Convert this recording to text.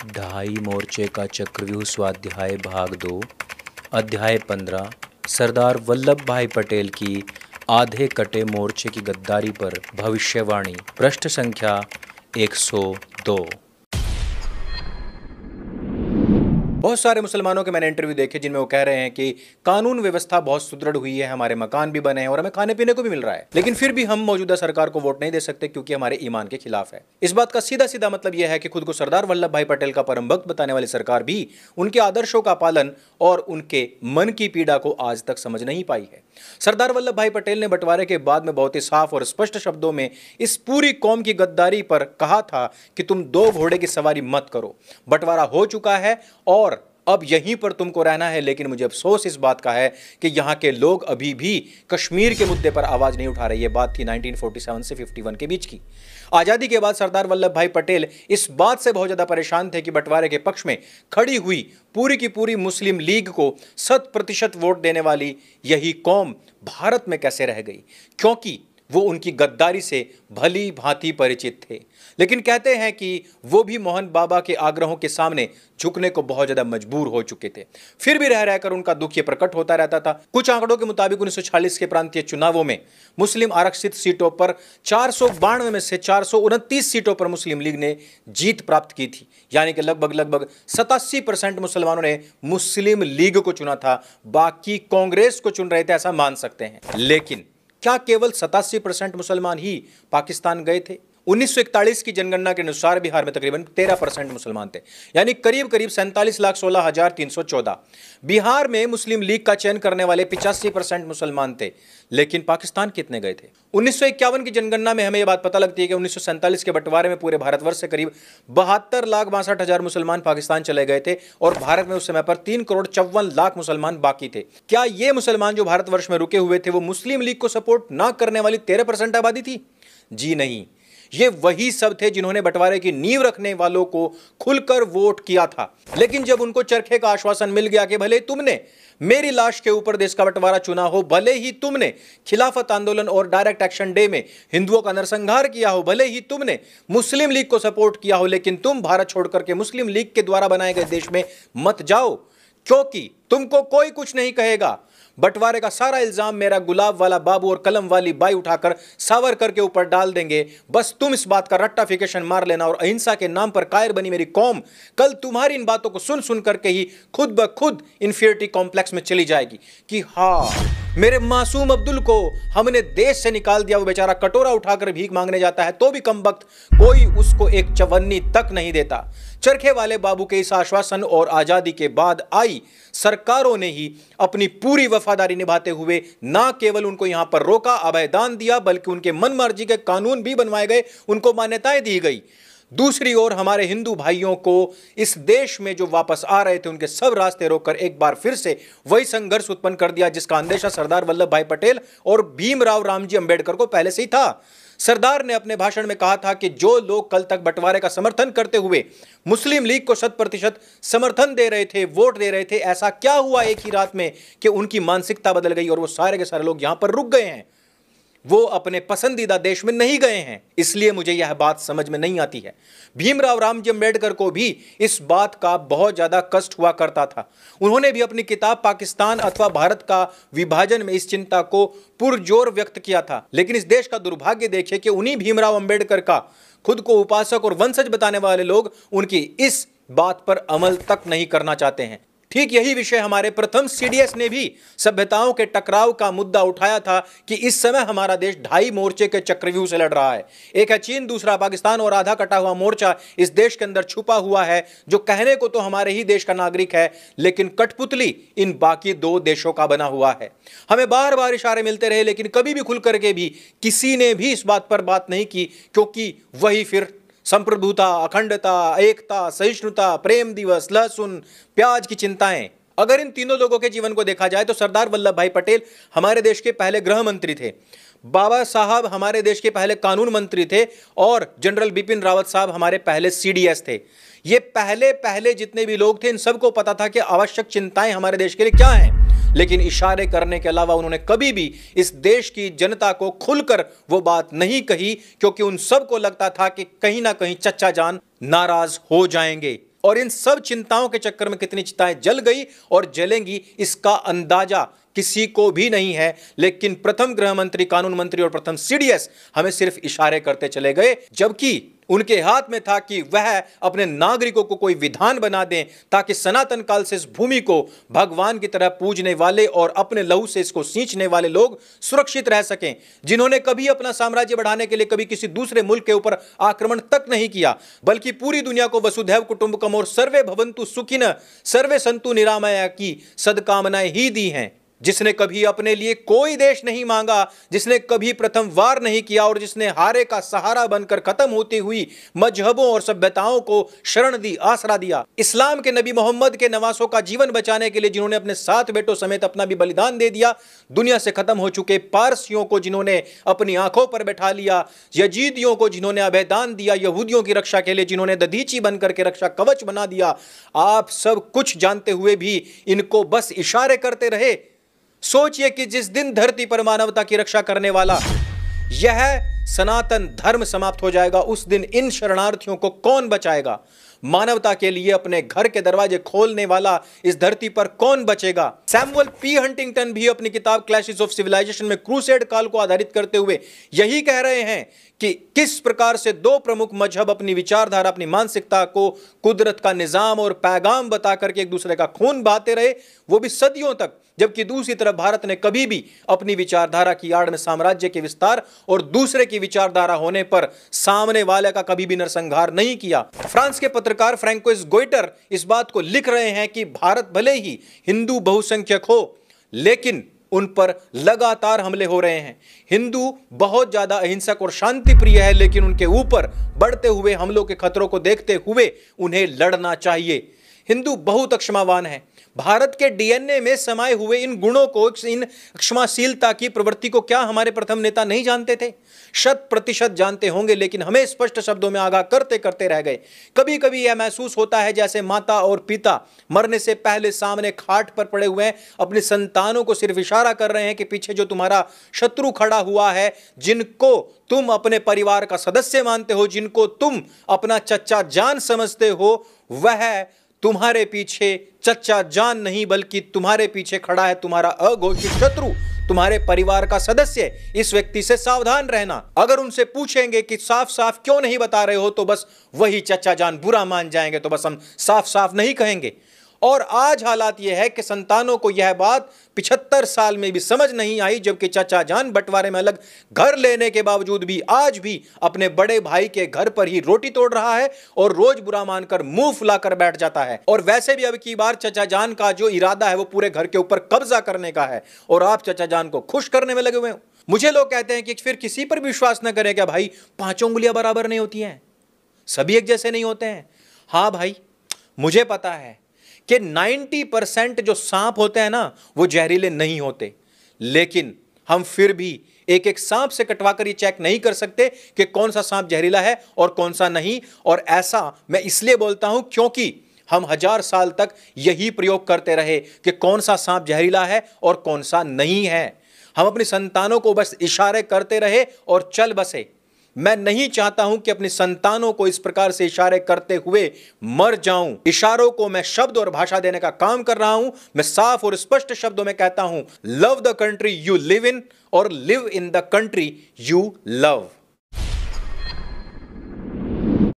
ढाई मोर्चे का चक्रव्यूह स्वाध्याय भाग 2 अध्याय 15 सरदार वल्लभ भाई पटेल की आधे कटे मोर्चे की गद्दारी पर भविष्यवाणी पृष्ठ संख्या 102। बहुत सारे मुसलमानों के मैंने इंटरव्यू देखे जिनमें वो कह रहे हैं कि कानून व्यवस्था बहुत सुदृढ़ हुई है, हमारे मकान भी बने हैं और हमें खाने पीने को भी मिल रहा है, लेकिन फिर भी हम मौजूदा सरकार को वोट नहीं दे सकते क्योंकि हमारे ईमान के खिलाफ है। इस बात का सीधा सीधा मतलब यह है कि खुद को सरदार वल्लभ भाई पटेल का परम भक्त बताने वाली सरकार भी उनके आदर्शों का पालन और उनके मन की पीड़ा को आज तक समझ नहीं पाई है। सरदार वल्लभ भाई पटेल ने बंटवारे के बाद में बहुत ही साफ और स्पष्ट शब्दों में इस पूरी कौम की गद्दारी पर कहा था कि तुम दो घोड़े की सवारी मत करो, बंटवारा हो चुका है और अब यहीं पर तुमको रहना है। लेकिन मुझे अफसोस इस बात का है कि यहां के लोग अभी भी कश्मीर के मुद्दे पर आवाज नहीं उठा रहे। ये बात थी 1947 से 51 के बीच की। आजादी के बाद सरदार वल्लभ भाई पटेल इस बात से बहुत ज्यादा परेशान थे कि बंटवारे के पक्ष में खड़ी हुई पूरी की पूरी मुस्लिम लीग को 100% वोट देने वाली यही कौम भारत में कैसे रह गई, क्योंकि वो उनकी गद्दारी से भली भांति परिचित थे। लेकिन कहते हैं कि वो भी मोहन बाबा के आग्रहों के सामने झुकने को बहुत ज्यादा मजबूर हो चुके थे। फिर भी रह रहकर उनका दुख ये प्रकट होता रहता था। कुछ आंकड़ों के मुताबिक 1946 के प्रांतीय चुनावों में मुस्लिम आरक्षित सीटों पर 492 में से 429 सीटों पर मुस्लिम लीग ने जीत प्राप्त की थी, यानी कि लगभग 87% मुसलमानों ने मुस्लिम लीग को चुना था। बाकी कांग्रेस को चुन रहे थे, ऐसा मान सकते हैं। लेकिन क्या केवल 87% मुसलमान ही पाकिस्तान गए थे? 1941 की जनगणना के अनुसार बिहार में तकरीबन 13% मुसलमान थे, यानी करीब 47,16,314। बिहार में मुस्लिम लीग का चयन करने वाले 85% मुसलमान थे। लेकिन पाकिस्तान कितने गए थे? 1951 की जनगणना में हमें यह बात पता लगती है कि 1947 के बंटवारे में पूरे भारतवर्ष से करीब 72,62,000 मुसलमान पाकिस्तान चले गए थे और भारत में उस समय पर 3,54,00,000 मुसलमान बाकी थे। क्या ये मुसलमान जो भारतवर्ष में रुके हुए थे वो मुस्लिम लीग को सपोर्ट ना करने वाली 13% आबादी थी? जी नहीं, ये वही सब थे जिन्होंने बंटवारे की नींव रखने वालों को खुलकर वोट किया था। लेकिन जब उनको चरखे का आश्वासन मिल गया कि भले तुमने मेरी लाश के ऊपर देश का बंटवारा चुना हो, भले ही तुमने खिलाफत आंदोलन और डायरेक्ट एक्शन डे में हिंदुओं का नरसंहार किया हो, भले ही तुमने मुस्लिम लीग को सपोर्ट किया हो, लेकिन तुम भारत छोड़कर के मुस्लिम लीग के द्वारा बनाए गए देश में मत जाओ, क्योंकि तुमको कोई कुछ नहीं कहेगा। बंटवारे का सारा इल्जाम मेरा गुलाब वाला बाबू और कलम वाली बाई उठाकर सावरकर के ऊपर डाल देंगे। बस तुम इस बात का रट्टाफिकेशन मार लेना और अहिंसा के नाम पर कायर बनी मेरी कौम कल तुम्हारी इन बातों को सुन सुन करके ही खुद ब खुद इंफीरियरिटी कॉम्प्लेक्स में चली जाएगी कि हाँ, मेरे मासूम अब्दुल को हमने देश से निकाल दिया। वो बेचारा कटोरा उठाकर भीख मांगने जाता है तो भी कमबख्त कोई उसको एक चवन्नी तक नहीं देता। चरखे वाले बाबू के इस आश्वासन और आजादी के बाद आई सरकारों ने ही अपनी पूरी वफादारी निभाते हुए ना केवल उनको यहां पर रोका, अभयदान दिया, बल्कि उनके मन मर्जी के कानून भी बनवाए गए, उनको मान्यताएं दी गई। दूसरी ओर हमारे हिंदू भाइयों को इस देश में जो वापस आ रहे थे उनके सब रास्ते रोककर एक बार फिर से वही संघर्ष उत्पन्न कर दिया जिसका अंदेशा सरदार वल्लभ भाई पटेल और भीमराव रामजी अंबेडकर को पहले से ही था। सरदार ने अपने भाषण में कहा था कि जो लोग कल तक बंटवारे का समर्थन करते हुए मुस्लिम लीग को 100% समर्थन दे रहे थे, वोट दे रहे थे, ऐसा क्या हुआ एक ही रात में कि उनकी मानसिकता बदल गई और वो सारे के सारे लोग यहां पर रुक गए हैं, वो अपने पसंदीदा देश में नहीं गए हैं। इसलिए मुझे यह बात समझ में नहीं आती है। भीमराव रामजी अंबेडकर को भी इस बात का बहुत ज्यादा कष्ट हुआ करता था। उन्होंने भी अपनी किताब पाकिस्तान अथवा भारत का विभाजन में इस चिंता को पुरजोर व्यक्त किया था। लेकिन इस देश का दुर्भाग्य देखिए कि उन्हीं भीमराव अंबेडकर का खुद को उपासक और वंशज बताने वाले लोग उनकी इस बात पर अमल तक नहीं करना चाहते हैं। ठीक यही विषय हमारे प्रथम सीडीएस ने भी सभ्यताओं के टकराव का मुद्दा उठाया था कि इस समय हमारा देश ढाई मोर्चे के चक्रव्यूह से लड़ रहा है। एक है चीन, दूसरा पाकिस्तान और आधा कटा हुआ मोर्चा इस देश के अंदर छुपा हुआ है जो कहने को तो हमारे ही देश का नागरिक है, लेकिन कठपुतली इन बाकी दो देशों का बना हुआ है। हमें बार बार इशारे मिलते रहे लेकिन कभी भी खुल करके भी किसी ने भी इस बात पर बात नहीं की, क्योंकि वही फिर संप्रभुता, अखंडता, एकता, सहिष्णुता, प्रेम दिवस, लहसुन प्याज की चिंताएं। अगर इन तीनों लोगों के जीवन को देखा जाए तो सरदार वल्लभ भाई पटेल हमारे देश के पहले गृह मंत्री थे, बाबा साहब हमारे देश के पहले कानून मंत्री थे और जनरल बिपिन रावत साहब हमारे पहले सीडीएस थे। ये पहले जितने भी लोग थे इन सबको पता था कि आवश्यक चिंताएं हमारे देश के लिए क्या हैं, लेकिन इशारे करने के अलावा उन्होंने कभी भी इस देश की जनता को खुलकर वो बात नहीं कही, क्योंकि उन सबको लगता था कि कहीं ना कहीं चच्चा जान नाराज हो जाएंगे। और इन सब चिंताओं के चक्कर में कितनी चिताएं जल गई और जलेंगी इसका अंदाजा किसी को भी नहीं है। लेकिन प्रथम गृह मंत्री, कानून मंत्री और प्रथम सीडीएस हमें सिर्फ इशारे करते चले गए, जबकि उनके हाथ में था कि वह अपने नागरिकों को कोई विधान बना दें ताकि सनातन काल से इस भूमि को भगवान की तरह पूजने वाले और अपने लहू से इसको सींचने वाले लोग सुरक्षित रह सकें, जिन्होंने कभी अपना साम्राज्य बढ़ाने के लिए कभी किसी दूसरे मुल्क के ऊपर आक्रमण तक नहीं किया, बल्कि पूरी दुनिया को वसुधैव कुटुंबकम और सर्वे भवन्तु सुखिनः सर्वे सन्तु निरामया की सद्कामनाएं ही दी हैं, जिसने कभी अपने लिए कोई देश नहीं मांगा, जिसने कभी प्रथम वार नहीं किया और जिसने हारे का सहारा बनकर खत्म होती हुई मजहबों और सभ्यताओं को शरण दी, आसरा दिया। इस्लाम के नबी मोहम्मद के नवासों का जीवन बचाने के लिए जिन्होंने अपने 7 बेटों समेत अपना भी बलिदान दे दिया, दुनिया से खत्म हो चुके पारसियों को जिन्होंने अपनी आंखों पर बैठा लिया, यजीदियों को जिन्होंने अभयदान दिया, यहूदियों की रक्षा के लिए जिन्होंने दधीची बनकर के रक्षा कवच बना दिया, आप सब कुछ जानते हुए भी इनको बस इशारे करते रहे। सोचिए कि जिस दिन धरती पर मानवता की रक्षा करने वाला यह सनातन धर्म समाप्त हो जाएगा, उस दिन इन शरणार्थियों को कौन बचाएगा? मानवता के लिए अपने घर के दरवाजे खोलने वाला इस धरती पर कौन बचेगा? सैमुअल पी हंटिंगटन भी अपनी किताब क्लैशेस ऑफ सिविलाइजेशन में क्रूसेड काल को आधारित करते हुए यही कह रहे हैं कि किस प्रकार से 2 प्रमुख मजहब अपनी विचारधारा, अपनी मानसिकता को कुदरत का निजाम और पैगाम बता करके एक दूसरे का खून बहाते रहे, वो भी सदियों तक, जबकि दूसरी तरफ भारत ने कभी भी अपनी विचारधारा की आड़ में साम्राज्य के विस्तार और दूसरे की विचारधारा होने पर सामने वाले का कभी भी नरसंहार नहीं किया। फ्रांस के पत्रकार फ्रैंकोइस गोइटर इस बात को लिख रहे हैं कि भारत भले ही हिंदू बहुसंख्यक हो, लेकिन उन पर लगातार हमले हो रहे हैं। हिंदू बहुत ज्यादा अहिंसक और शांति प्रिय है, लेकिन उनके ऊपर बढ़ते हुए हमलों के खतरों को देखते हुए उन्हें लड़ना चाहिए। हिंदू बहुत क्षमावान है। भारत के डीएनए में समाये हुए इन गुणों को, इन क्षमाशीलता की प्रवृत्ति को क्या हमारे प्रथम नेता नहीं जानते थे? 100% जानते होंगे, लेकिन हमें स्पष्ट शब्दों में आगाह करते करते रह गए। कभी कभी यह महसूस होता है जैसे माता और पिता मरने से पहले सामने खाट पर पड़े हुए हैं, अपनी संतानों को सिर्फ इशारा कर रहे हैं कि पीछे जो तुम्हारा शत्रु खड़ा हुआ है, जिनको तुम अपने परिवार का सदस्य मानते हो, जिनको तुम अपना चच्चा जान समझते हो, वह तुम्हारे पीछे चच्चा जान नहीं बल्कि तुम्हारे पीछे खड़ा है तुम्हारा अघोषित शत्रु, तुम्हारे परिवार का सदस्य। इस व्यक्ति से सावधान रहना। अगर उनसे पूछेंगे कि साफ साफ क्यों नहीं बता रहे हो, तो बस वही चच्चा जान बुरा मान जाएंगे, तो बस हम साफ साफ नहीं कहेंगे। और आज हालात यह है कि संतानों को यह बात 75 साल में भी समझ नहीं आई, जबकि चचा जान बंटवारे में अलग घर लेने के बावजूद भी आज भी अपने बड़े भाई के घर पर ही रोटी तोड़ रहा है और रोज बुरा मानकर मुंह फुलाकर बैठ जाता है। और वैसे भी अब की बार चचा जान का जो इरादा है वो पूरे घर के ऊपर कब्जा करने का है, और आप चचा जान को खुश करने में लगे हुए हो। मुझे लोग कहते हैं कि फिर किसी पर विश्वास न करें क्या भाई, 5 उंगलियां बराबर नहीं होती हैं, सभी एक जैसे नहीं होते हैं। हाँ भाई, मुझे पता है कि 90% जो सांप होते हैं ना वो जहरीले नहीं होते, लेकिन हम फिर भी एक एक सांप से कटवाकर ये चेक नहीं कर सकते कि कौन सा सांप जहरीला है और कौन सा नहीं। और ऐसा मैं इसलिए बोलता हूं क्योंकि हम 1000 साल तक यही प्रयोग करते रहे कि कौन सा सांप जहरीला है और कौन सा नहीं है। हम अपनी संतानों को बस इशारे करते रहे और चल बसे। मैं नहीं चाहता हूं कि अपनी संतानों को इस प्रकार से इशारे करते हुए मर जाऊं। इशारों को मैं शब्द और भाषा देने का काम कर रहा हूं। मैं साफ और स्पष्ट शब्दों में कहता हूं, love the country you live in और live in the country you love.